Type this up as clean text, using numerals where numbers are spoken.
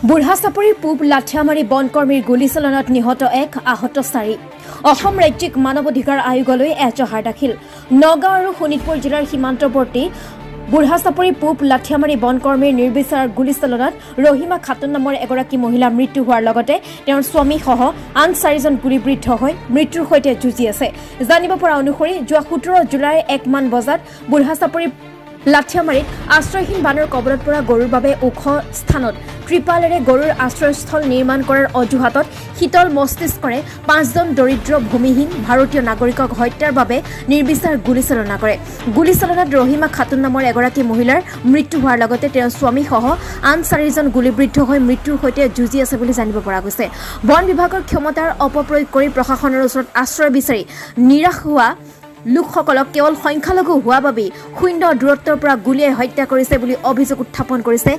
বুঢ়া চাপৰিৰ পূব লাঠিয়ামাৰী বনকৰ্মীৰ গুলীচালনাত নিহত 1 আহত 4 অসম ৰাজ্যিক মানৱ অধিকাৰ আয়োগলৈ এজাহাৰ দাখিল নগাঁও আৰু শোণিতপুৰ জিলাৰ সীমান্তৱৰ্তী বুঢ়া চাপৰি পূব লাঠিয়ামাৰী বনকৰ্মীৰ নিৰ্বিচাৰ গুলীচালনাত ৰহিমা খাতুন নামৰ এগৰাকী মহিলা মৃত্যু হোৱাৰ লগতে তেওঁৰ স্বামীসহ আন 4জন গুলীবিদ্ধ হৈ মৃত্যুৰ সৈতে যুঁজি আছে জানিব পৰা অনুসৰি যোৱা 17 জুলাইৰ 1 মান বজাত বুঢ়া চাপৰি লাঠিয়ামাৰীত আশ্ৰয়হীন বানৰ কবলত পৰা গৰুৰ বাবে ওখ স্থানত ত্ৰিপালেৰে গৰুৰ আশ্ৰয়স্থল নিৰ্মাণ কৰাৰ অজুহাতত শীতল মস্তিষ্কৰে 5জন দৰিদ্ৰ ভূমিহীন ভাৰতীয় নাগৰিকক হত্যাৰ বাবে নিৰ্বিচাৰ গুলীচালনা কৰে গুলীচালনাত ৰহিমা খাতুন নামৰ এগৰাকী মহিলাৰ মৃত্যু হোৱাৰ লগতে তেওঁৰ স্বামীসহ আন 4জন গুলীবিদ্ধ হৈ মৃত্যুৰ সৈতে যুঁজি আছে বুলি জানিব পৰা গৈছে বন বিভাগৰ ক্ষমতাৰ অপপ্ৰয়োগ কৰি প্ৰশাসনৰ ওচৰত আশ্ৰয় বিচাৰি নিৰাশ হোৱা লোকসকলক কেৱল সংখ্যালঘু হোৱা বাবে শূন্য দূৰত্বৰ পৰা গুলীয়াই হত্যা কৰিছে বুলি অভিযোগ উত্থাপন কৰিছে